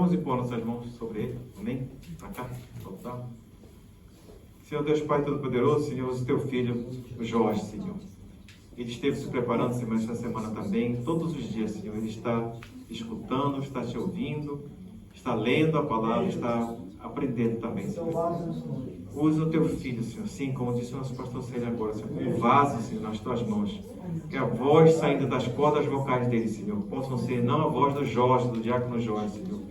vamos impor nossas mãos sobre ele. Amém? Para cá, voltar. Senhor Deus Pai Todo-Poderoso, Senhor, o teu filho, o Jorge, Senhor. Ele esteve se preparando, Senhor, esta semana também, todos os dias, Senhor. Ele está escutando, está te ouvindo, está lendo a palavra, está aprendendo também, Senhor. Usa o teu filho, Senhor, sim, como disse o nosso pastor Célio agora, Senhor, como um vaso, Senhor, nas tuas mãos. Que a voz saindo das cordas vocais dele, Senhor, possam ser não a voz do Jorge, do diácono Jorge, Senhor,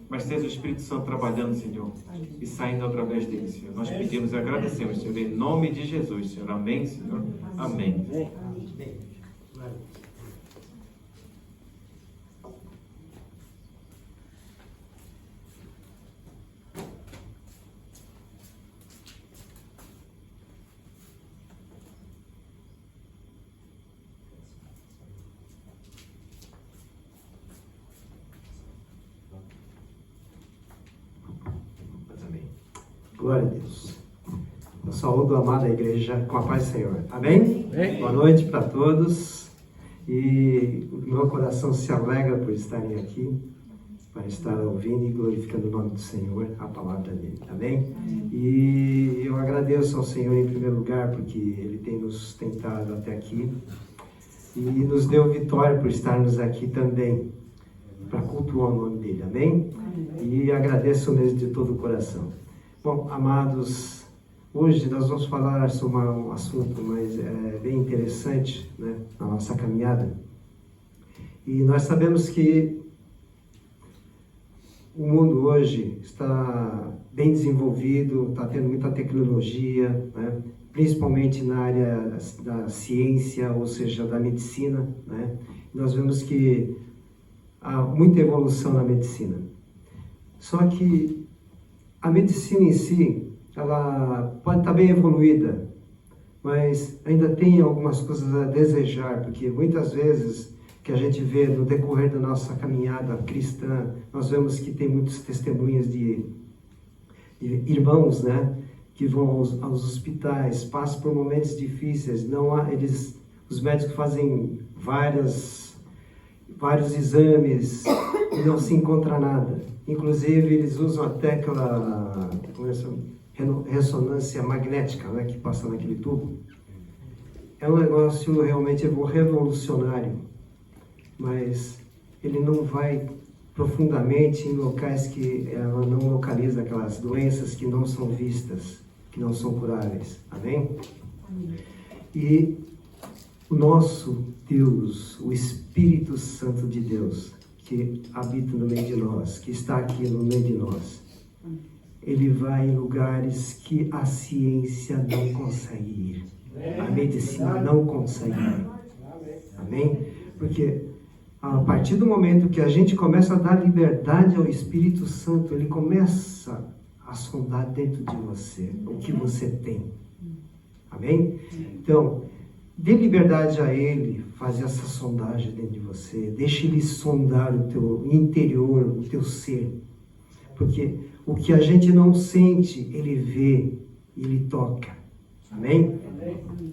mas seja o Espírito Santo trabalhando, Senhor, e saindo através dele, Senhor. Nós pedimos e agradecemos, Senhor, em nome de Jesus, Senhor. Amém, Senhor. Amém. Glória a Deus. Eu saúdo a amada igreja com a paz do Senhor. Amém? Amém. Boa noite para todos. E o meu coração se alegra por estarem aqui, para estar ouvindo e glorificando o nome do Senhor, a palavra dele. Amém? E eu agradeço ao Senhor em primeiro lugar, porque Ele tem nos sustentado até aqui e nos deu vitória por estarmos aqui também, para cultuar o nome dele. Amém? E agradeço mesmo de todo o coração. Bom, amados, hoje nós vamos falar sobre um assunto bem interessante, né, na nossa caminhada. E nós sabemos que o mundo hoje está bem desenvolvido, está tendo muita tecnologia, né, principalmente na área da ciência, ou seja, da medicina, né. Nós vemos que há muita evolução na medicina. Só que a medicina em si, ela pode estar bem evoluída, mas ainda tem algumas coisas a desejar, porque muitas vezes que a gente vê no decorrer da nossa caminhada cristã, nós vemos que tem muitos testemunhos de irmãos, né, que vão aos hospitais, passam por momentos difíceis, os médicos fazem vários exames e não se encontra nada. Inclusive, eles usam até aquela ressonância magnética, né, que passa naquele tubo. É um negócio realmente revolucionário, mas ele não vai profundamente em locais que ela não localiza aquelas doenças que não são vistas, que não são curáveis. Amém? Amém. E o nosso Deus, o Espírito Santo de Deus, que habita no meio de nós, que está aqui no meio de nós, ele vai em lugares que a ciência não consegue ir, a medicina não consegue ir. Amém? Porque a partir do momento que a gente começa a dar liberdade ao Espírito Santo, ele começa a sondar dentro de você o que você tem. Amém? Então, dê liberdade a ele fazer essa sondagem dentro de você. Deixe ele sondar o teu interior, o teu ser. Porque o que a gente não sente, ele vê, ele toca. Amém?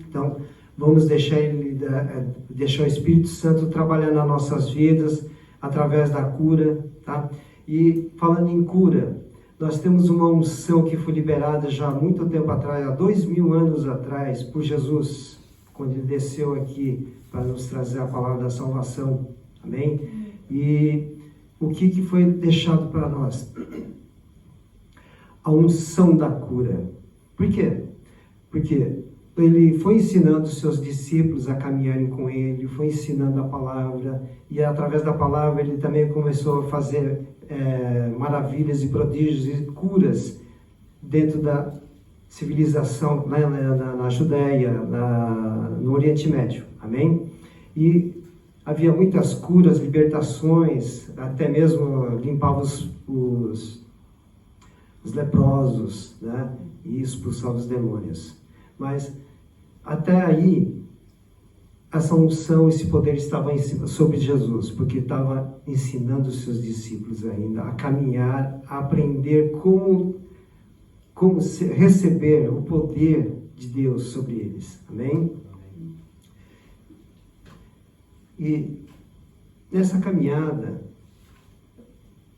Então, vamos deixar o Espírito Santo trabalhar nas nossas vidas através da cura, tá? E falando em cura, nós temos uma unção que foi liberada já há muito tempo atrás, há 2000 anos atrás, por Jesus, quando ele desceu aqui para nos trazer a palavra da salvação. Amém? E o que foi deixado para nós? A unção da cura. Por quê? Porque ele foi ensinando os seus discípulos a caminharem com ele, foi ensinando a palavra, e através da palavra ele também começou a fazer maravilhas e prodígios e curas dentro da civilização, né, na Judéia, no Oriente Médio. Amém? E havia muitas curas, libertações, até mesmo limpava os leprosos, né, e expulsava os demônios. Mas até aí, essa unção, esse poder estava sobre Jesus, porque estava ensinando os seus discípulos ainda a caminhar, a aprender como receber o poder de Deus sobre eles. Amém? E nessa caminhada,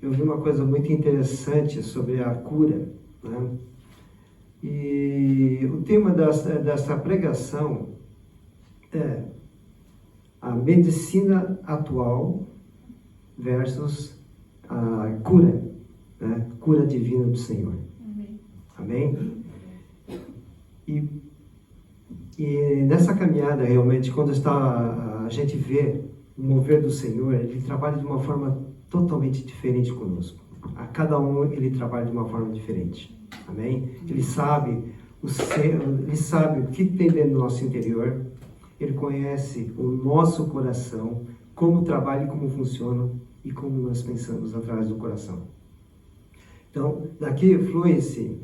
eu vi uma coisa muito interessante sobre a cura, né? E o tema dessa pregação é a medicina atual versus a cura, né? Cura divina do Senhor. Amém? E nessa caminhada, realmente, quando a gente vê o mover do Senhor, Ele trabalha de uma forma totalmente diferente conosco. A cada um, Ele trabalha de uma forma diferente. Amém? Ele sabe o que tem dentro do nosso interior. Ele conhece o nosso coração, como trabalha e como funciona e como nós pensamos através do coração. Então, daqui flui-se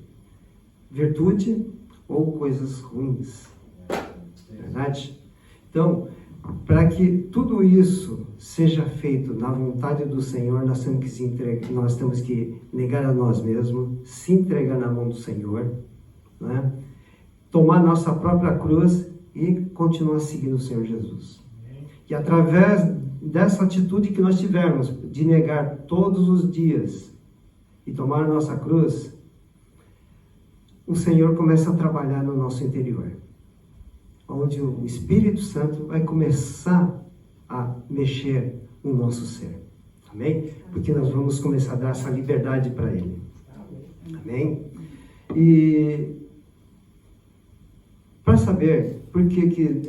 virtude ou coisas ruins. Verdade? Então, para que tudo isso seja feito na vontade do Senhor, nós temos que negar a nós mesmos, se entregar na mão do Senhor, né? Tomar nossa própria cruz e continuar seguindo o Senhor Jesus. E através dessa atitude que nós tivermos de negar todos os dias e tomar a nossa cruz, o Senhor começa a trabalhar no nosso interior, onde o Espírito Santo vai começar a mexer no nosso ser. Amém? Porque nós vamos começar a dar essa liberdade para Ele. Amém? E para saber por que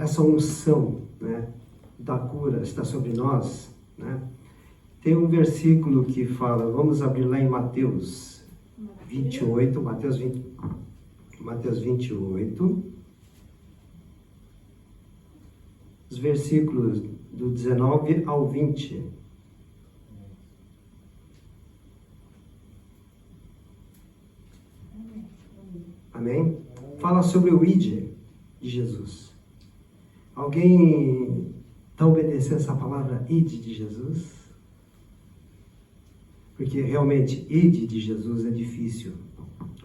essa unção, né, da cura está sobre nós, né, tem um versículo que fala, vamos abrir lá em Mateus 28, Mateus 28, os versículos do 19 ao 20. Amém? Fala sobre o ID de Jesus. Alguém está obedecendo essa palavra ID de Jesus? Porque realmente ID de Jesus é difícil.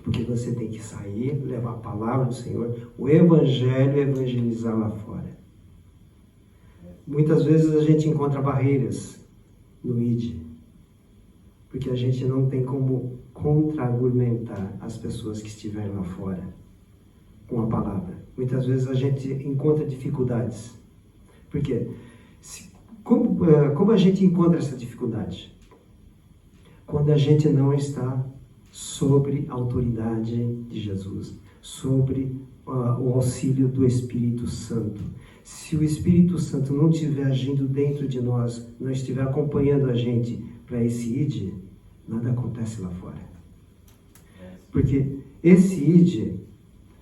Porque você tem que sair, levar a palavra do Senhor, o Evangelho e evangelizar lá fora. Muitas vezes a gente encontra barreiras no ID. Porque a gente não tem como contra-argumentar as pessoas que estiverem lá fora com a palavra. Muitas vezes a gente encontra dificuldades. Por quê? Como a gente encontra essa dificuldade? Quando a gente não está sobre a autoridade de Jesus, sobre o auxílio do Espírito Santo. Se o Espírito Santo não estiver agindo dentro de nós, não estiver acompanhando a gente para esse ID, nada acontece lá fora. Porque esse ID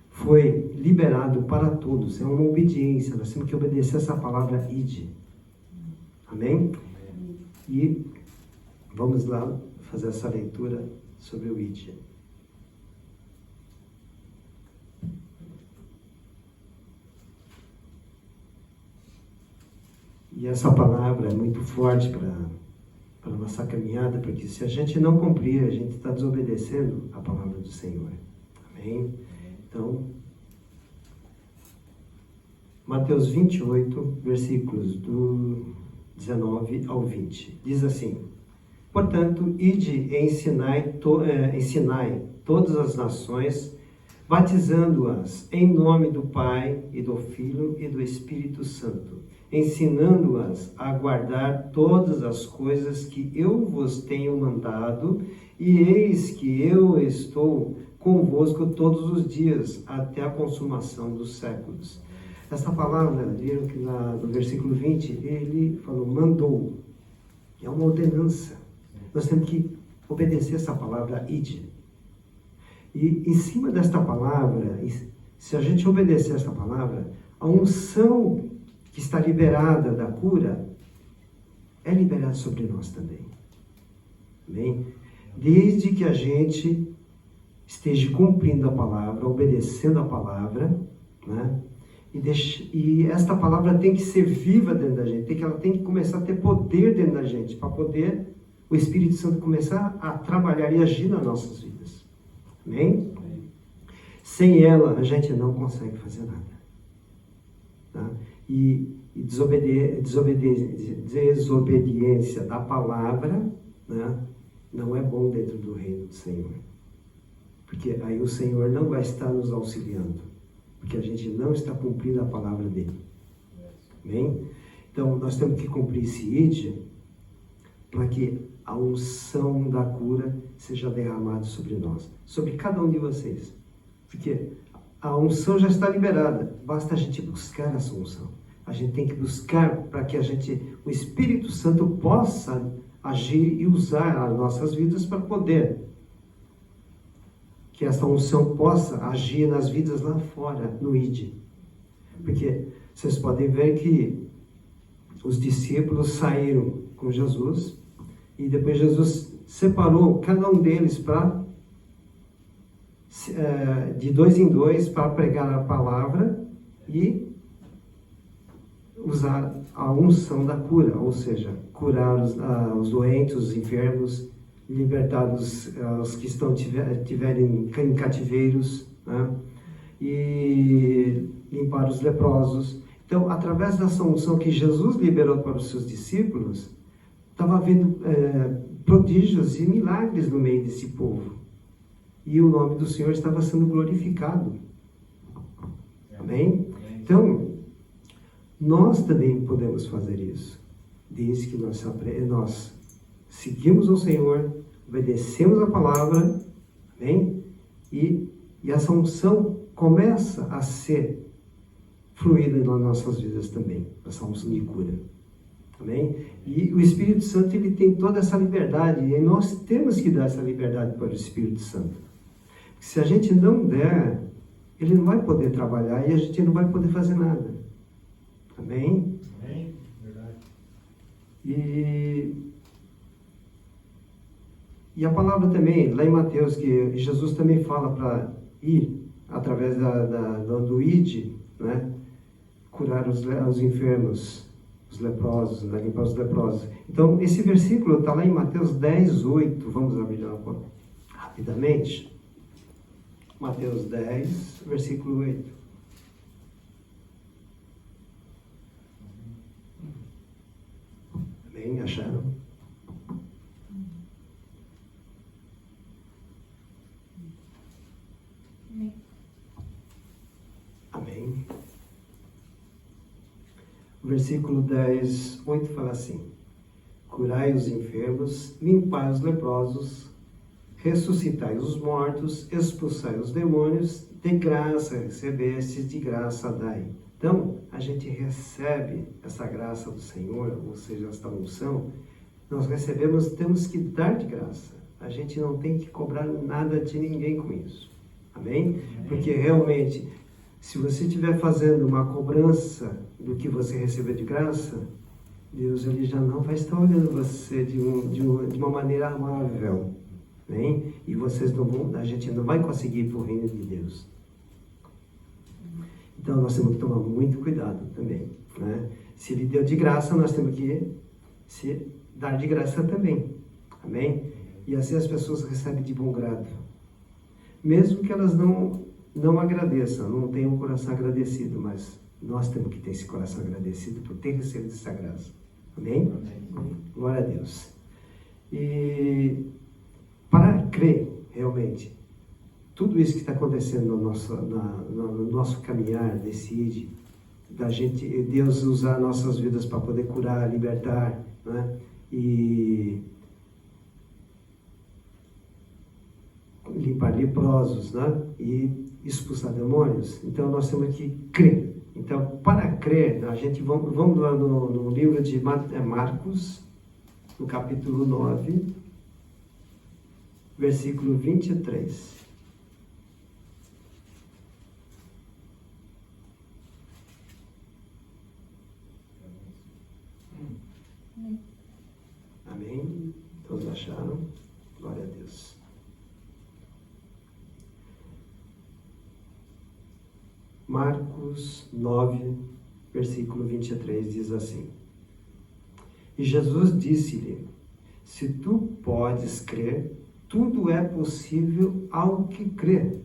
foi liberado para todos, é uma obediência, nós temos que obedecer essa palavra ID. Amém? E vamos lá fazer essa leitura sobre o ID. E essa palavra é muito forte para a nossa caminhada, porque se a gente não cumprir, a gente está desobedecendo a palavra do Senhor. Amém? Então, Mateus 28, versículos do 19 ao 20. Diz assim: portanto, ide e ensinai todas as nações, batizando-as em nome do Pai e do Filho e do Espírito Santo, ensinando-as a guardar todas as coisas que eu vos tenho mandado, e eis que eu estou convosco todos os dias, até a consumação dos séculos. Essa palavra, viram que no versículo 20, ele falou, mandou. É uma ordenança. Nós temos que obedecer essa palavra, ide. E em cima desta palavra, se a gente obedecer essa palavra, a unção que está liberada da cura é liberada sobre nós também. Amém? Desde que a gente esteja cumprindo a palavra, obedecendo a palavra, né? E esta palavra tem que ser viva dentro da gente, ela tem que começar a ter poder dentro da gente, para poder o Espírito Santo começar a trabalhar e agir nas nossas vidas. Amém? Sem ela, a gente não consegue fazer nada. Tá? E desobediência da palavra né, não é bom dentro do reino do Senhor. Porque aí o Senhor não vai estar nos auxiliando. Porque a gente não está cumprindo a palavra dele. Amém? Então, nós temos que cumprir esse id para que a unção da cura seja derramada sobre nós. Sobre cada um de vocês. Porque a unção já está liberada. Basta a gente buscar essa unção. A gente tem que buscar para que o Espírito Santo possa agir e usar as nossas vidas para poder que essa unção possa agir nas vidas lá fora, no ID. Porque vocês podem ver que os discípulos saíram com Jesus e depois Jesus separou cada um deles para de 2 em 2 para pregar a palavra e usar a unção da cura, ou seja, curar os doentes, os enfermos, libertar os que tiverem em cativeiros, né? E limpar os leprosos. Então, através dessa unção que Jesus liberou para os seus discípulos, estava havendo prodígios e milagres no meio desse povo. E o nome do Senhor estava sendo glorificado. Amém? Então, nós também podemos fazer isso, desde que nós seguimos o Senhor, obedecemos a palavra, amém? E essa unção começa a ser fluída nas nossas vidas também, essa unção de cura, amém? E o Espírito Santo, ele tem toda essa liberdade, e nós temos que dar essa liberdade para o Espírito Santo. Porque se a gente não der, ele não vai poder trabalhar e a gente não vai poder fazer nada, amém? Amém, verdade. E a palavra também, lá em Mateus, que Jesus também fala para ir, através do ID, né, curar os enfermos, os leprosos, né, limpar os leprosos. Então, esse versículo está lá em Mateus 10, 8. Vamos abrir rapidamente. Mateus 10, versículo 8. Amém? Acharam? Amém. O versículo 10, 8 fala assim: curai os enfermos, limpai os leprosos, ressuscitai os mortos, expulsai os demônios, de graça recebestes, de graça dai. Então, a gente recebe essa graça do Senhor, ou seja, esta unção, nós recebemos, temos que dar de graça. A gente não tem que cobrar nada de ninguém com isso. Amém? Porque realmente, se você estiver fazendo uma cobrança do que você recebeu de graça, Deus ele já não vai estar olhando você de uma maneira amável. Amém? E a gente não vai conseguir ir para o reino de Deus. Então nós temos que tomar muito cuidado também, né? Se ele deu de graça, nós temos que dar de graça também. Amém? E assim as pessoas recebem de bom grado. Mesmo que elas não agradeçam, não tenham o coração agradecido, mas nós temos que ter esse coração agradecido por ter recebido essa graça. Amém? Amém. Glória a Deus. E para crer realmente, tudo isso que está acontecendo no nosso caminhar, decide, Deus usar nossas vidas para poder curar, libertar, né? E limpar leprosos, né? E expulsar demônios. Então nós temos que crer. Então, para crer, a gente vamos lá no livro de Marcos, no capítulo 9, versículo 23. Amém? Todos acharam? Glória a Deus. Marcos 9, versículo 23 diz assim: E Jesus disse-lhe: se tu podes crer, tudo é possível ao que crê.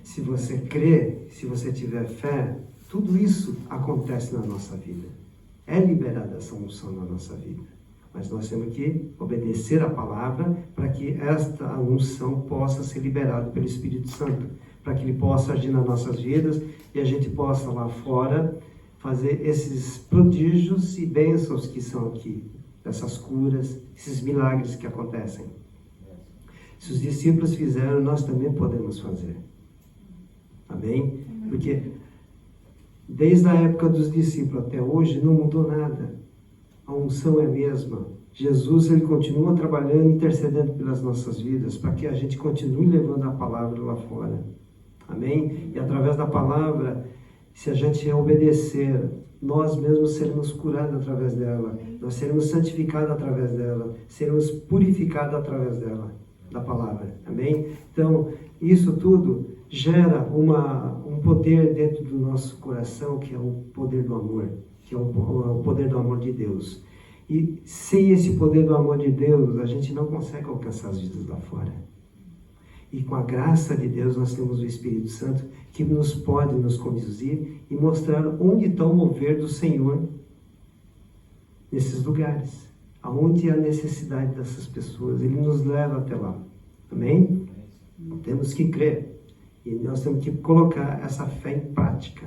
Se você crê, se você tiver fé, tudo isso acontece na nossa vida. É liberada essa unção na nossa vida. Mas nós temos que obedecer a palavra para que esta unção possa ser liberada pelo Espírito Santo, para que ele possa agir nas nossas vidas e a gente possa lá fora fazer esses prodígios e bênçãos que são aqui, essas curas, esses milagres que acontecem. Se os discípulos fizeram, nós também podemos fazer. Amém? Porque desde a época dos discípulos até hoje não mudou nada. A unção é a mesma. Jesus, ele continua trabalhando, intercedendo pelas nossas vidas, para que a gente continue levando a palavra lá fora. Amém? E através da palavra, se a gente obedecer, nós mesmos seremos curados através dela. Nós seremos santificados através dela. Seremos purificados através dela, da palavra. Amém? Então, isso tudo gera um poder dentro do nosso coração, que é o poder do amor, que é o poder do amor de Deus. E sem esse poder do amor de Deus, a gente não consegue alcançar as vidas lá fora. E com a graça de Deus, nós temos o Espírito Santo, que pode nos conduzir e mostrar onde está o mover do Senhor nesses lugares. Aonde há necessidade dessas pessoas, Ele nos leva até lá. Amém? Temos que crer. E nós temos que colocar essa fé em prática.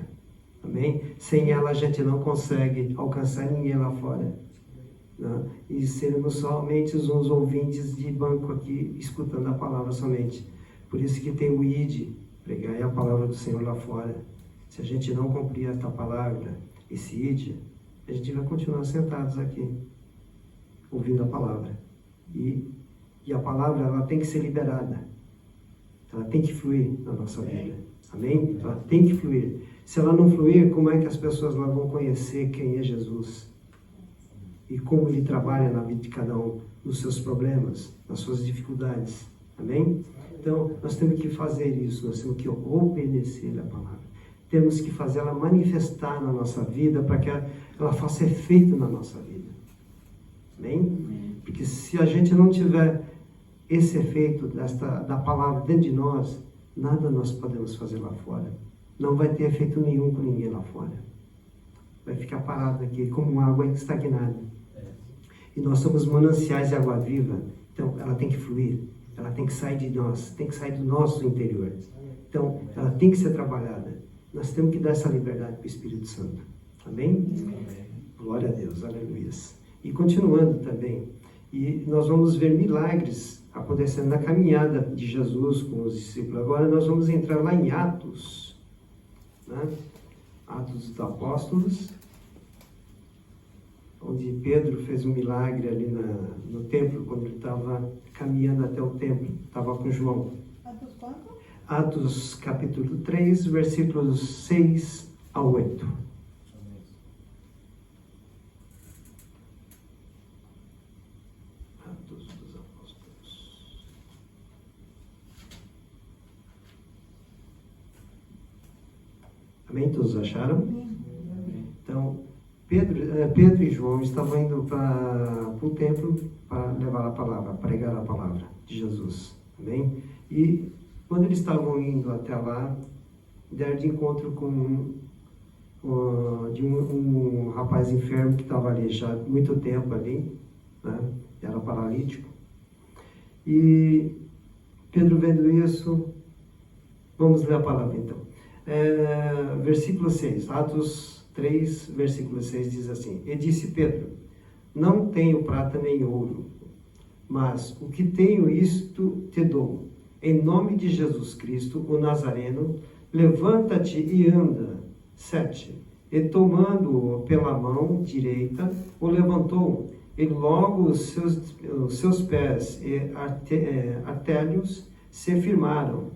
Amém? Sem ela a gente não consegue alcançar ninguém lá fora. Né? E sermos somente uns ouvintes de banco aqui, escutando a palavra somente. Por isso que tem o ID, pregar a palavra do Senhor lá fora. Se a gente não cumprir esta palavra, esse ID, a gente vai continuar sentados aqui, ouvindo a palavra. E a palavra, ela tem que ser liberada. Ela tem que fluir na nossa vida. Amém? Ela tem que fluir. Se ela não fluir, como é que as pessoas lá vão conhecer quem é Jesus? E como Ele trabalha na vida de cada um, nos seus problemas, nas suas dificuldades. Amém? Então, nós temos que fazer isso, nós temos que obedecer a palavra. Temos que fazer ela manifestar na nossa vida, para que ela faça efeito na nossa vida. Amém? Porque se a gente não tiver esse efeito da palavra dentro de nós, nada nós podemos fazer lá fora. Não vai ter efeito nenhum com ninguém lá fora. Vai ficar parado aqui, como água estagnada. E nós somos mananciais de água viva, então ela tem que fluir, ela tem que sair de nós, tem que sair do nosso interior. Então, ela tem que ser trabalhada. Nós temos que dar essa liberdade para o Espírito Santo. Amém? Glória a Deus, aleluia. E continuando também, e nós vamos ver milagres acontecendo na caminhada de Jesus com os discípulos. Agora nós vamos entrar lá em Atos, né? Atos dos Apóstolos, onde Pedro fez um milagre ali no templo, quando ele estava caminhando até o templo, estava com João. Atos quanto? Atos capítulo 3, versículos 6 a 8. Atos dos Apóstolos. Amém? Todos acharam? Então, Pedro e João estavam indo para o templo para levar a palavra, pregar a palavra de Jesus. Amém? E quando eles estavam indo até lá, deram de encontro com um rapaz enfermo que estava ali já há muito tempo ali, né? Era paralítico. E Pedro vendo isso, vamos ler a palavra então. Versículo 6, Atos 3, versículo 6 diz assim: E disse Pedro: Não tenho prata nem ouro, mas o que tenho isto te dou. Em nome de Jesus Cristo, o Nazareno, levanta-te e anda. 7. E tomando-o pela mão direita, o levantou, e logo os seus pés e artérios se firmaram.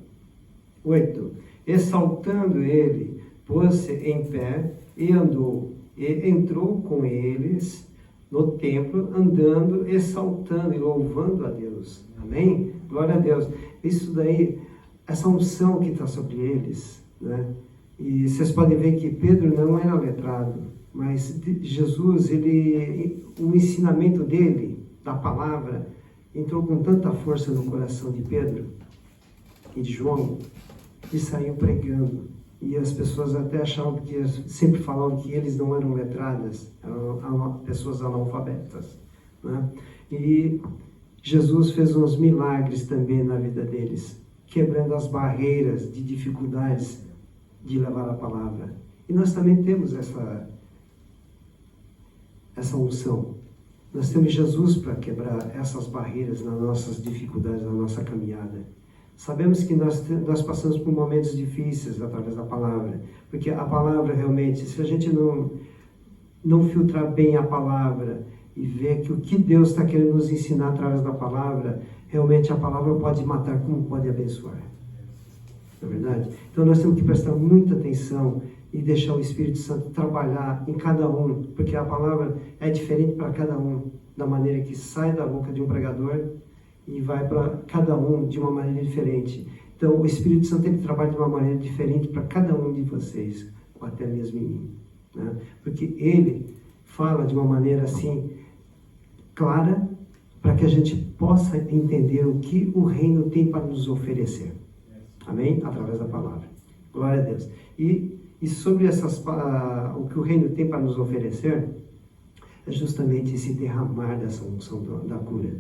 8. E saltando ele, pôs-se em pé e andou, e entrou com eles no templo, andando e saltando e louvando a Deus. Amém? Glória a Deus. Isso daí, essa unção que está sobre eles, né? E vocês podem ver que Pedro não era letrado, mas Jesus, o ensinamento dele, da palavra, entrou com tanta força no coração de Pedro e de João, e saiu pregando. E as pessoas até achavam sempre falavam que eles não eram letradas, eram pessoas analfabetas. né? E Jesus fez uns milagres também na vida deles, quebrando as barreiras de dificuldades de levar a palavra. E nós também temos essa unção. Nós temos Jesus para quebrar essas barreiras nas nossas dificuldades, na nossa caminhada. Sabemos que nós passamos por momentos difíceis através da palavra, porque a palavra realmente, se a gente não filtrar bem a palavra e ver que o que Deus está querendo nos ensinar através da palavra, realmente a palavra pode matar como pode abençoar. Não é verdade? Então nós temos que prestar muita atenção e deixar o Espírito Santo trabalhar em cada um, porque a palavra é diferente para cada um, da maneira que sai da boca de um pregador e vai para cada um de uma maneira diferente. Então o Espírito Santo ele trabalha de uma maneira diferente para cada um de vocês, ou até mesmo em mim, né? Porque ele fala de uma maneira assim clara para que a gente possa entender o que o reino tem para nos oferecer. Amém? Através da palavra. Glória a Deus. E sobre o que o reino tem para nos oferecer, é justamente esse derramar dessa unção da cura.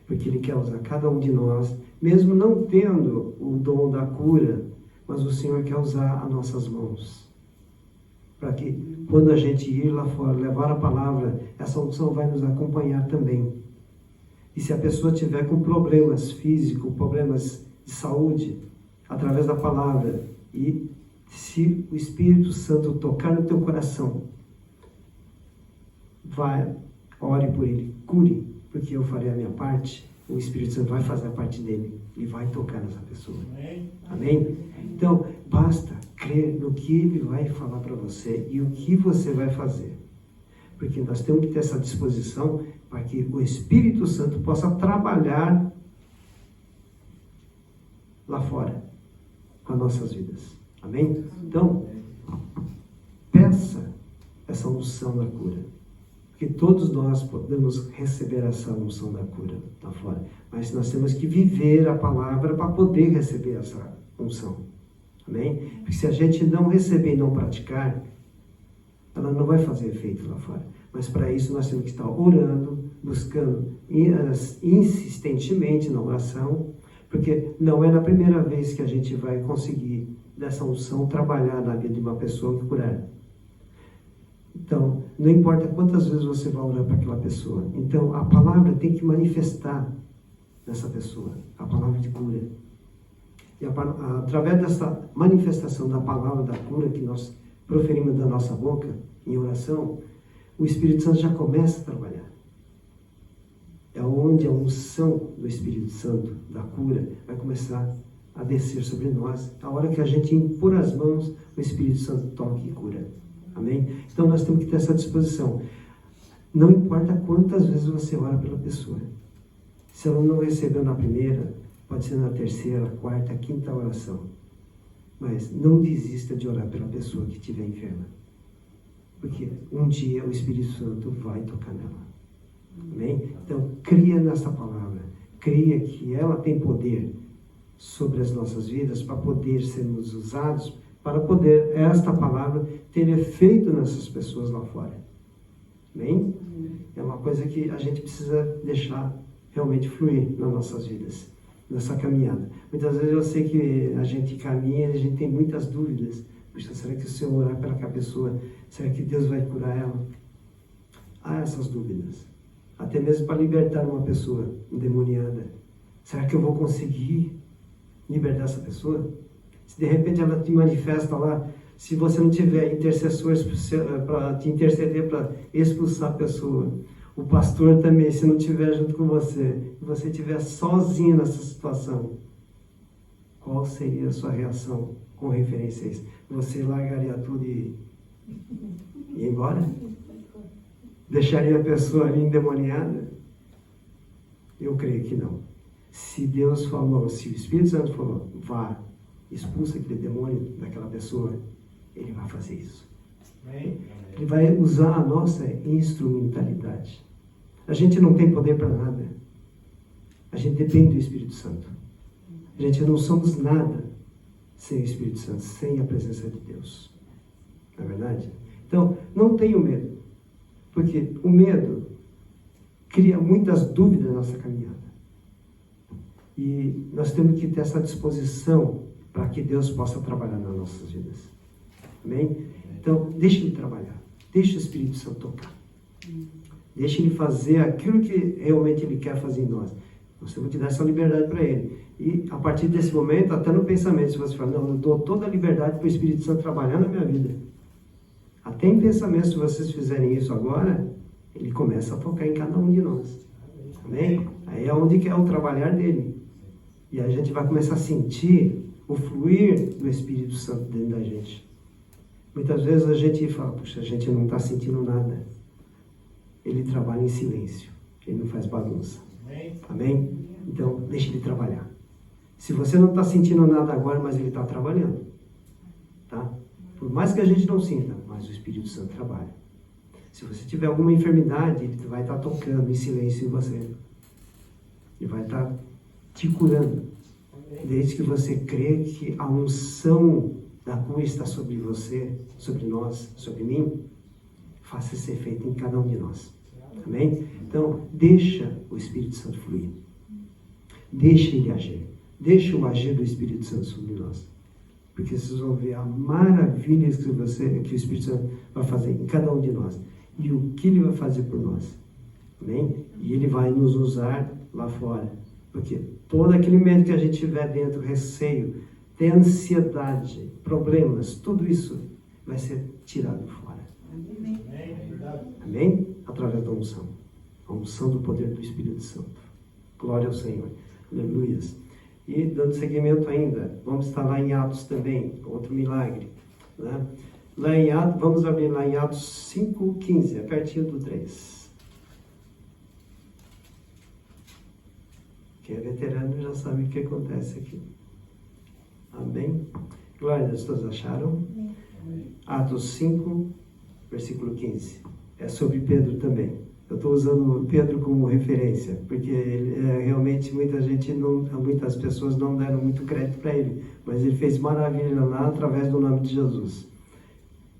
Porque ele quer usar cada um de nós, mesmo não tendo o dom da cura, mas o Senhor quer usar as nossas mãos. Para que quando a gente ir lá fora, levar a palavra, essa unção vai nos acompanhar também. E se a pessoa tiver com problemas físicos, problemas de saúde, através da palavra, e se o Espírito Santo tocar no teu coração, vai, ore por ele, cure, porque eu farei a minha parte, o Espírito Santo vai fazer a parte dele e vai tocar nessa pessoa. Amém? Então, basta crer no que ele vai falar para você e o que você vai fazer. Porque nós temos que ter essa disposição para que o Espírito Santo possa trabalhar lá fora com as nossas vidas. Amém? Então, peça essa unção da cura. Porque todos nós podemos receber essa unção da cura lá fora. Mas nós temos que viver a palavra para poder receber essa unção. Amém? Porque se a gente não receber e não praticar, ela não vai fazer efeito lá fora. Mas para isso nós temos que estar orando, buscando insistentemente na oração, porque não é na primeira vez que a gente vai conseguir dessa unção trabalhar na vida de uma pessoa e curar. Então, não importa quantas vezes você vai orar para aquela pessoa. Então, a palavra tem que manifestar nessa pessoa, a palavra de cura. E através dessa manifestação da palavra da cura que nós proferimos da nossa boca, em oração, o Espírito Santo já começa a trabalhar. É onde a unção do Espírito Santo, da cura, vai começar a descer sobre nós. A hora que a gente impor as mãos, o Espírito Santo toca e cura. Amém? Então nós temos que ter essa disposição. Não importa quantas vezes você ora pela pessoa. Se ela não recebeu na primeira, pode ser na terceira, quarta, quinta oração. Mas não desista de orar pela pessoa que estiver enferma. Porque um dia o Espírito Santo vai tocar nela. Amém? Então, cria nessa palavra. Cria que ela tem poder sobre as nossas vidas para poder sermos usados, para poder esta palavra ter efeito nessas pessoas lá fora. Amém? É uma coisa que a gente precisa deixar realmente fluir nas nossas vidas, nessa caminhada. Muitas vezes eu sei que a gente caminha e a gente tem muitas dúvidas. Puxa, será que se eu orar pela pessoa, será que Deus vai curar ela? Há essas dúvidas. Até mesmo para libertar uma pessoa endemoniada. Será que eu vou conseguir libertar essa pessoa? Se de repente ela te manifesta lá, se você não tiver intercessores para te interceder, para expulsar a pessoa, o pastor também, se não estiver junto com você, e você estiver sozinho nessa situação, qual seria a sua reação com referência a isso? Você largaria tudo e ir embora? Deixaria a pessoa ali endemoniada? Eu creio que não. Se Deus falou, se o Espírito Santo falou, vá, expulsa aquele demônio daquela pessoa, ele vai fazer isso. Ele vai usar a nossa instrumentalidade. A gente não tem poder para nada. A gente depende do Espírito Santo. A gente não somos nada sem o Espírito Santo, sem a presença de Deus. Não é verdade? Então, não tenha medo. Porque o medo cria muitas dúvidas na nossa caminhada. E nós temos que ter essa disposição para que Deus possa trabalhar nas nossas vidas. Amém? Então, deixe Ele trabalhar. Deixe o Espírito Santo tocar. Deixe Ele fazer aquilo que realmente Ele quer fazer em nós. Nós temos que dar essa liberdade para Ele. E a partir desse momento, até no pensamento, se você falar, não, eu dou toda a liberdade para o Espírito Santo trabalhar na minha vida. Até em pensamento, se vocês fizerem isso agora, Ele começa a tocar em cada um de nós. Amém? Aí é onde que é o trabalhar dele. E a gente vai começar a sentir o fluir do Espírito Santo dentro da gente. Muitas vezes a gente fala, puxa, a gente não está sentindo nada. Ele trabalha em silêncio. Ele não faz bagunça. Amém? Então, deixe Ele trabalhar. Se você não está sentindo nada agora, mas Ele está trabalhando. Tá? Por mais que a gente não sinta, mas o Espírito Santo trabalha. Se você tiver alguma enfermidade, Ele vai estar tocando em silêncio em você. Ele vai estar te curando. Desde que você crê que a unção da cura está sobre você, sobre nós, sobre mim, faça esse efeito em cada um de nós. Amém? Então, deixa o Espírito Santo fluir. Deixa Ele agir. Deixa o agir do Espírito Santo sobre nós. Porque vocês vão ver a maravilha que o Espírito Santo vai fazer em cada um de nós. E o que Ele vai fazer por nós. Amém? E Ele vai nos usar lá fora. Porque todo aquele medo que a gente tiver dentro, receio, tem ansiedade, problemas, tudo isso vai ser tirado fora. Amém. Amém? Através da unção. A unção do poder do Espírito Santo. Glória ao Senhor. Aleluia. E dando seguimento ainda, vamos estar lá em Atos também, outro milagre. Né? Lá em Atos, vamos abrir lá em Atos 5:15, é pertinho do 3. Quem é veterano já sabe o que acontece aqui. Amém? Glória a Deus, todos acharam? Amém. Atos 5, versículo 15. É sobre Pedro também. Eu estou usando Pedro como referência, porque realmente muitas pessoas não deram muito crédito para ele, mas ele fez maravilha lá através do nome de Jesus.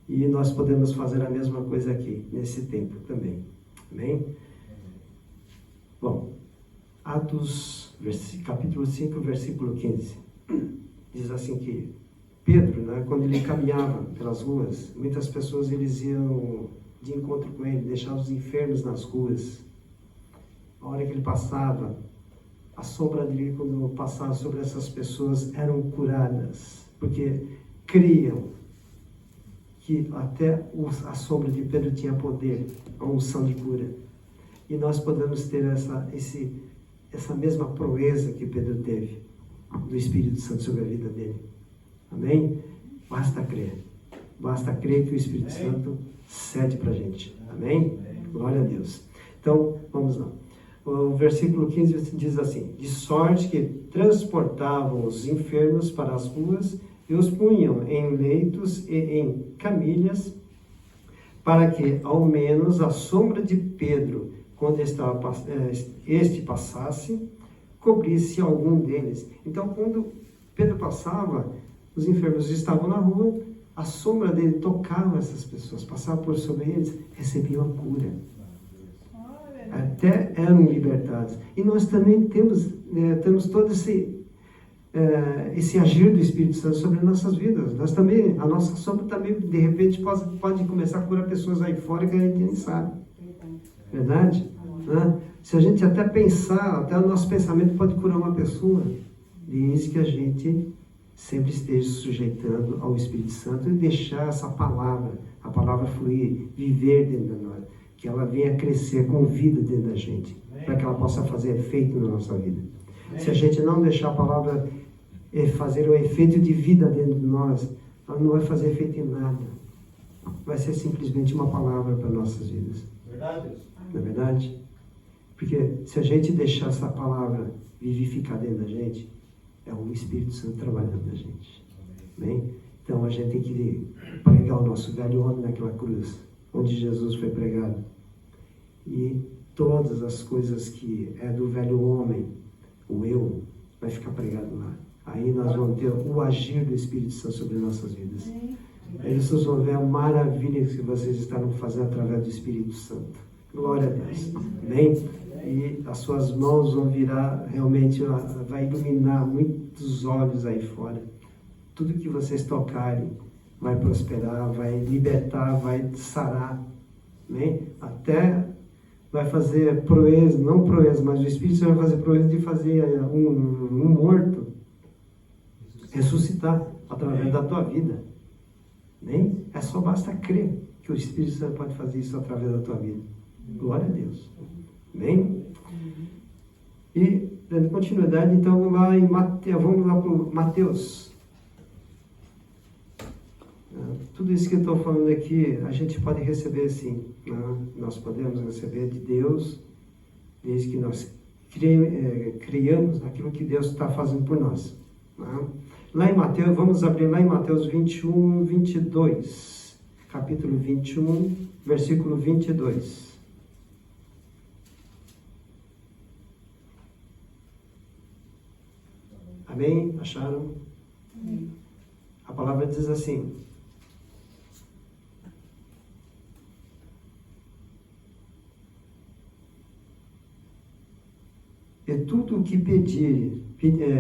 E nós podemos fazer a mesma coisa aqui, nesse tempo também. Amém? Bom, Atos, capítulo 5, versículo 15. Diz assim que Pedro, né, quando ele caminhava pelas ruas, muitas pessoas eles iam de encontro com ele, deixavam os enfermos nas ruas. A hora que ele passava, a sombra dele, quando passava sobre essas pessoas, eram curadas, porque criam que até a sombra de Pedro tinha poder, a unção de cura. E nós podemos ter essa mesma proeza que Pedro teve, do Espírito Santo sobre a vida dele. Amém? Basta crer. Basta crer que o Espírito Santo cede para a gente. Amém? Glória a Deus. Então, vamos lá. O versículo 15 diz assim: de sorte que transportavam os enfermos para as ruas e os punham em leitos e em camilhas, para que, ao menos, a sombra de Pedro, quando este passasse, cobrisse algum deles. Então, quando Pedro passava, os enfermos estavam na rua, a sombra dele tocava essas pessoas, passava por sobre eles, recebiam a cura. Até eram libertados. E nós também temos todo esse agir do Espírito Santo sobre nossas vidas. Nós também, a nossa sombra também, de repente, pode começar a curar pessoas aí fora que a gente nem sabe. Verdade? Né? Se a gente até pensar, até o nosso pensamento pode curar uma pessoa, desde que a gente sempre esteja sujeitando ao Espírito Santo e deixar essa palavra, a palavra fluir, viver dentro de nós, que ela venha crescer com vida dentro da gente, para que ela possa fazer efeito na nossa vida. Se a gente não deixar a palavra fazer o efeito de vida dentro de nós, ela não vai fazer efeito em nada. Vai ser simplesmente uma palavra para nossas vidas. Verdade. Não é verdade? Porque se a gente deixar essa palavra vivificar dentro da gente, é o Espírito Santo trabalhando na gente. Amém? Então a gente tem que pregar o nosso velho homem naquela cruz, onde Jesus foi pregado. E todas as coisas que é do velho homem, o eu, vai ficar pregado lá. Aí nós vamos ter o agir do Espírito Santo sobre nossas vidas. Aí vocês vão ver a maravilha que vocês estarão fazendo através do Espírito Santo. Glória a Deus. Amém? E as suas mãos vão virar, realmente, vai iluminar muitos olhos aí fora. Tudo que vocês tocarem vai prosperar, vai libertar, vai sarar. Amém? Até vai fazer proeza, não proeza, mas o Espírito Santo vai fazer proeza de fazer um morto ressuscitar através da tua vida. Amém? É só basta crer que o Espírito Santo pode fazer isso através da tua vida. Glória a Deus. Amém? E, dando continuidade, então, vamos lá para o Mateus. Tudo isso que eu estou falando aqui, a gente pode receber sim. Nós podemos receber de Deus, desde que nós criamos aquilo que Deus está fazendo por nós. Lá em Mateus, vamos abrir lá em Mateus 21, 22. Capítulo 21, versículo 22. Amém? Acharam? Amém. A palavra diz assim: e tudo o que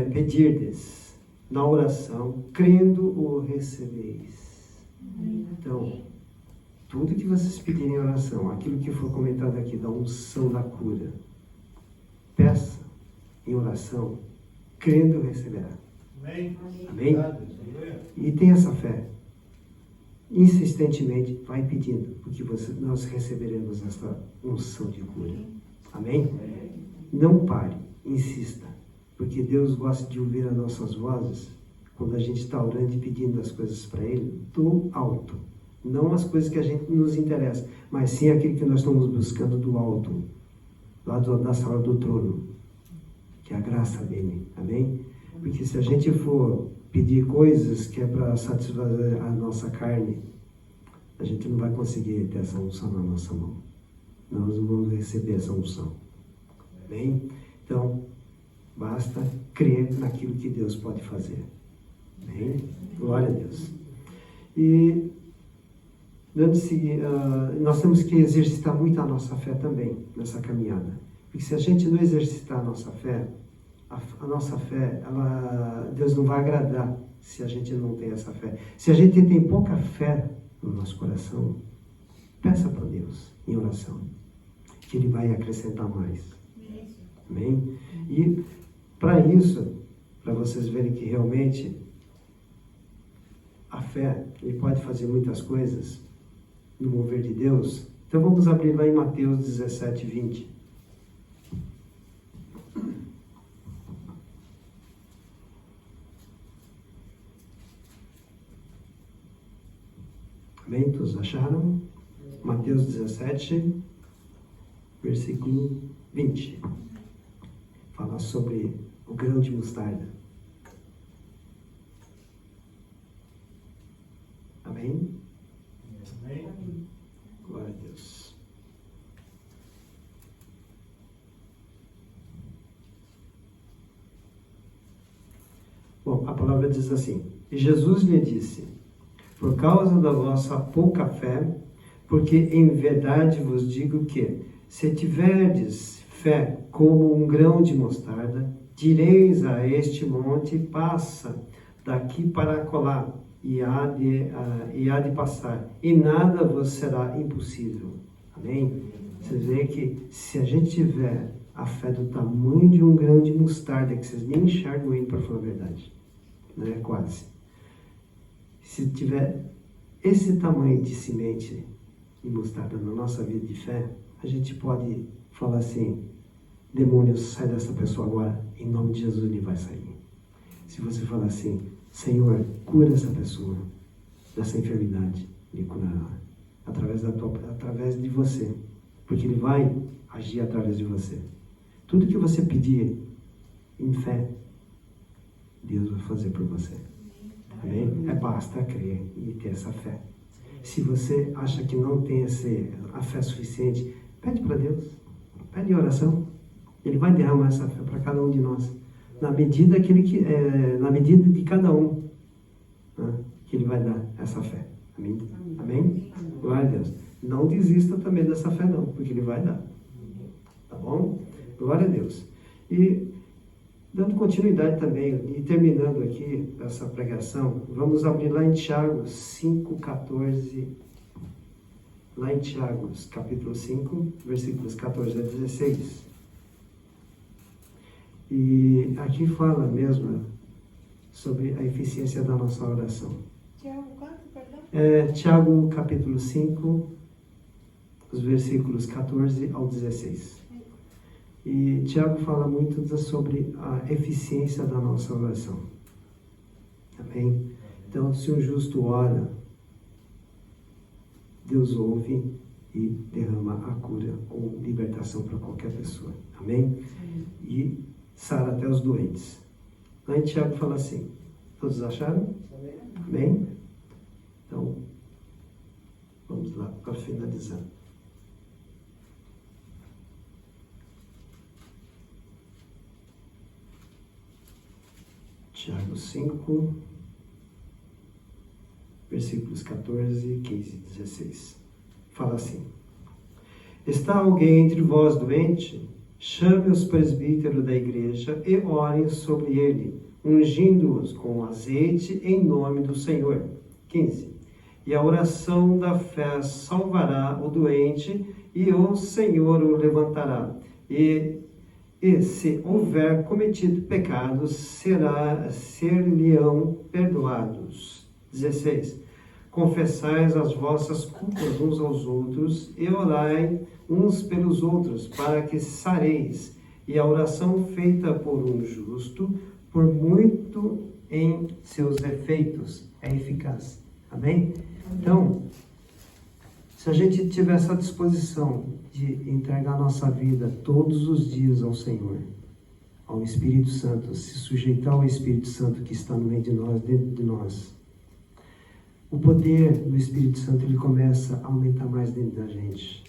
pedirdes na oração, crendo o recebeis. Então, tudo que vocês pedirem em oração, aquilo que foi comentado aqui, da unção da cura, peça em oração, crendo receberá. Amém? Amém? E tem essa fé. Insistentemente, vai pedindo, porque nós receberemos essa unção de cura. Amém? Não pare, insista, porque Deus gosta de ouvir as nossas vozes quando a gente está orando e pedindo as coisas para Ele do alto. Não as coisas que a gente nos interessa, mas sim aquilo que nós estamos buscando do alto, lá da sala do trono, que é a graça dele. Amém? Porque se a gente for pedir coisas que é para satisfazer a nossa carne, a gente não vai conseguir ter essa unção na nossa mão. Nós não vamos receber essa unção. Amém? Então, basta crer naquilo que Deus pode fazer. Amém? Glória a Deus. E nós temos que exercitar muito a nossa fé também, nessa caminhada. Porque se a gente não exercitar a nossa fé, Deus não vai agradar se a gente não tem essa fé. Se a gente tem pouca fé no nosso coração, peça para Deus em oração, que Ele vai acrescentar mais. Amém? E para isso, para vocês verem que realmente a fé, Ele pode fazer muitas coisas no mover de Deus. Então vamos abrir lá em Mateus 17, 20. Amém? Todos acharam? Mateus 17, versículo 20. Fala sobre o grão de mostarda. Amém? Amém. Glória a Deus. Bom, a palavra diz assim: e Jesus lhe disse: por causa da vossa pouca fé, porque em verdade vos digo que, se tiverdes fé como um grão de mostarda, direis a este monte: passa daqui para acolá, e há de passar, e nada vos será impossível. Amém? Vocês veem que se a gente tiver a fé do tamanho de um grão de mostarda, que vocês nem enxergam ele, para falar a verdade, né? Quase. Se tiver esse tamanho de semente de mostarda na nossa vida de fé, a gente pode falar assim: demônios, sai dessa pessoa agora, em nome de Jesus ele vai sair. Se você falar assim: Senhor, cura essa pessoa dessa enfermidade, ele curará através de você, porque ele vai agir através de você. Tudo que você pedir em fé, Deus vai fazer por você. Amém? Basta crer e ter essa fé. Se você acha que não tem a fé suficiente, pede para Deus, pede em oração. Ele vai derramar essa fé para cada um de nós, na medida de cada um, né, que Ele vai dar essa fé. Amém? Amém? Glória a Deus. não desista também dessa fé não, porque Ele vai dar. Tá bom? Glória a Deus. E dando continuidade também, e terminando aqui essa pregação, vamos abrir lá em Tiago 5,14. Lá em Tiago, capítulo 5, versículos 14 a 16. E aqui fala mesmo sobre a eficiência da nossa oração. Tiago, quanto, perdão? Tiago, capítulo 5, os versículos 14 ao 16. E Tiago fala muito sobre a eficiência da nossa oração. Amém? Então, se um justo ora, Deus ouve e derrama a cura ou libertação para qualquer pessoa. Amém? E sara até os doentes. Lá em Tiago fala assim. Todos acharam? Amém? Então, vamos lá para finalizar. Tiago 5, versículos 14, 15 e 16. Fala assim: Está alguém entre vós doente? Chame os presbíteros da igreja e orem sobre ele, ungindo-os com azeite em nome do Senhor. 15. E a oração da fé salvará o doente, e o Senhor o levantará. E se houver cometido pecados, ser-lhe-ão perdoados. 16. Confessais as vossas culpas uns aos outros e orai uns pelos outros, para que sareis. E a oração feita por um justo, por muito em seus efeitos, é eficaz. Amém? Então, se a gente tiver essa disposição de entregar nossa vida todos os dias ao Senhor, ao Espírito Santo, se sujeitar ao Espírito Santo que está no meio de nós, dentro de nós, o poder do Espírito Santo ele começa a aumentar mais dentro da gente.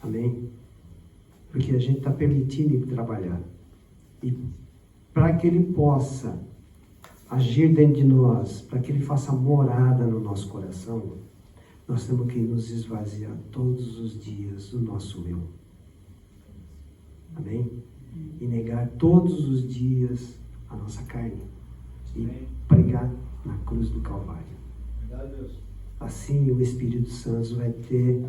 Amém? Porque a gente está permitindo ele trabalhar. E para que ele possa agir dentro de nós, para que ele faça morada no nosso coração, nós temos que nos esvaziar todos os dias do nosso eu. Amém? E negar todos os dias a nossa carne. E pregar na cruz do Calvário. Assim o Espírito Santo vai ter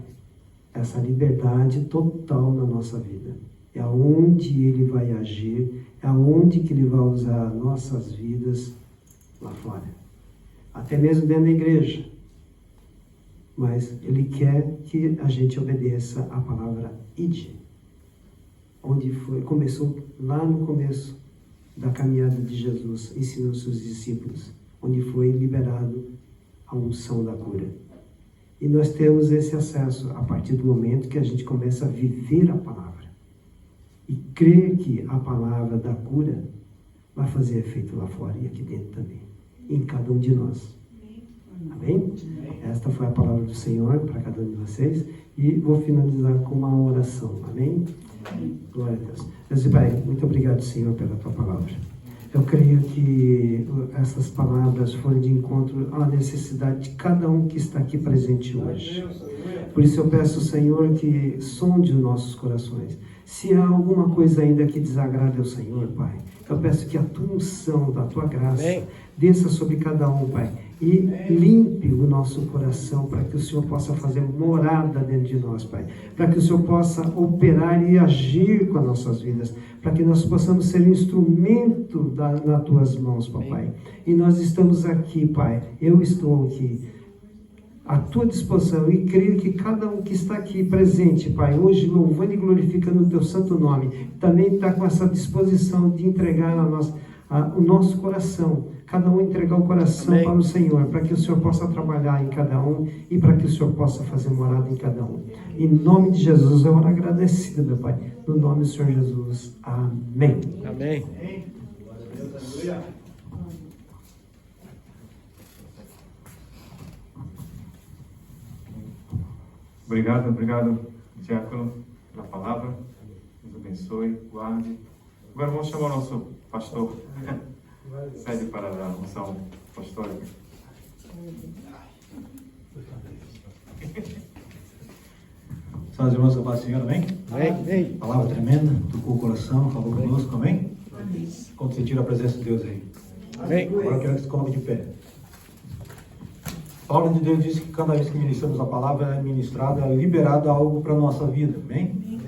essa liberdade total na nossa vida. É aonde ele vai agir, é aonde que ele vai usar nossas vidas lá fora. Até mesmo dentro da igreja. Mas ele quer que a gente obedeça a palavra ide. Onde começou lá no começo da caminhada de Jesus, ensinando seus discípulos, onde foi liberado a unção da cura. E nós temos esse acesso a partir do momento que a gente começa a viver a palavra. E crer que a palavra da cura vai fazer efeito lá fora e aqui dentro também. Em cada um de nós. Amém? Esta foi a palavra do Senhor para cada um de vocês. E vou finalizar com uma oração. Amém? Glória a Deus. Deus e Pai, muito obrigado, Senhor, pela tua palavra. Eu creio que essas palavras foram de encontro à necessidade de cada um que está aqui presente hoje. Por isso eu peço, Senhor, que sonde os nossos corações. Se há alguma coisa ainda que desagrade ao Senhor, Pai, eu peço que a tua unção, da tua graça, desça sobre cada um, Pai, e limpe o nosso coração para que o Senhor possa fazer morada dentro de nós, Pai. Para que o Senhor possa operar e agir com as nossas vidas. Para que nós possamos ser um instrumento nas tuas mãos, Papai. E nós estamos aqui, Pai. Eu estou aqui à tua disposição e creio que cada um que está aqui presente, Pai, hoje louvando e glorificando o teu santo nome, também está com essa disposição de entregar o nosso coração, cada um entregar o coração para o Senhor, para que o Senhor possa trabalhar em cada um e para que o Senhor possa fazer morada em cada um. Em nome de Jesus, eu oro agradecido, meu Pai. No nome do Senhor Jesus. Amém. Amém. Obrigado, diácono, pela palavra. Deus abençoe, guarde. Agora vamos chamar o nosso pastor. Sede para a unção apostólica. São as irmãs da paz do Senhor, amém? Amém. Palavra tremenda, tocou o coração, falou conosco, amém? Quando sentir a presença de Deus aí. Amém. Agora eu quero que se coloque de pé. A palavra de Deus diz que cada vez que ministramos a palavra é ministrada, é liberado algo para a nossa vida, amém?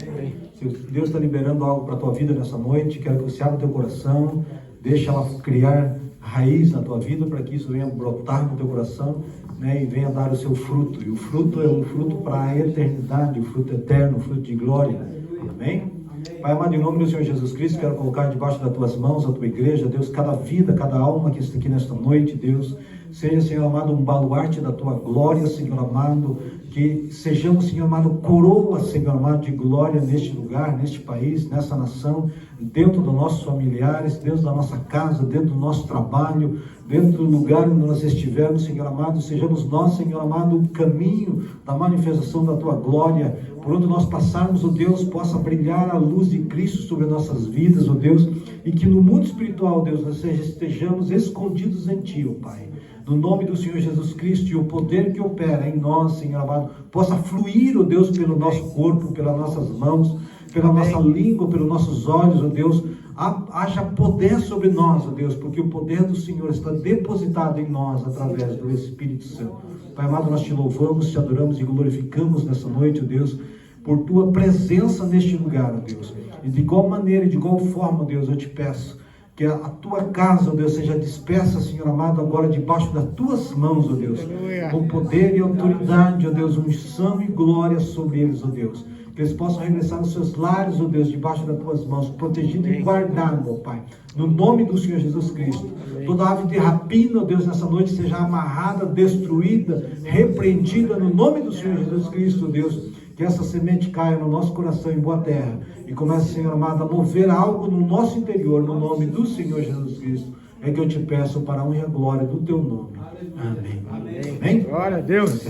Se Deus está liberando algo para a tua vida nessa noite, quero que você abra o teu coração, deixa ela criar raiz na tua vida, para que isso venha brotar no teu coração, né, e venha dar o seu fruto. E o fruto é um fruto para a eternidade, o fruto eterno, o fruto de glória. Amém? Pai amado, em nome do Senhor Jesus Cristo, quero colocar debaixo das tuas mãos a tua igreja, Deus, cada vida, cada alma que está aqui nesta noite, Deus, seja, Senhor amado, um baluarte da tua glória, Senhor amado, que sejamos, Senhor amado, coroa, Senhor amado, de glória neste lugar, neste país, nessa nação, dentro dos nossos familiares, dentro da nossa casa, dentro do nosso trabalho, dentro do lugar onde nós estivermos, Senhor amado, sejamos nós, Senhor amado, o caminho da manifestação da tua glória, por onde nós passarmos, ó Deus, possa brilhar a luz de Cristo sobre nossas vidas, ó Deus, e que no mundo espiritual, Deus, nós estejamos escondidos em Ti, ó Pai. No nome do Senhor Jesus Cristo, e o poder que opera em nós, Senhor amado, possa fluir, ó Deus, pelo nosso corpo, pelas nossas mãos, pela nossa língua, pelos nossos olhos, ó Deus, haja poder sobre nós, ó Deus, porque o poder do Senhor está depositado em nós através do Espírito Santo. Pai amado, nós te louvamos, te adoramos e glorificamos nessa noite, ó Deus, por tua presença neste lugar, ó Deus. E de igual maneira, de igual forma, ó Deus, eu te peço que a tua casa, ó Deus, seja dispersa, Senhor amado, agora debaixo das tuas mãos, ó Deus, com poder e autoridade, ó Deus, unção e glória sobre eles, ó Deus. Que eles possam regressar nos seus lares, ó Deus, debaixo das tuas mãos, protegido e guardado, ó Pai, no nome do Senhor Jesus Cristo. Toda ave de rapina, ó Deus, nessa noite seja amarrada, destruída, repreendida, no nome do Senhor Jesus Cristo, ó Deus. Que essa semente caia no nosso coração em boa terra e comece, Senhor amado, a mover algo no nosso interior, no nome do Senhor Jesus Cristo. É que eu te peço para a honra e a glória do teu nome. Amém. Amém. Glória a Deus.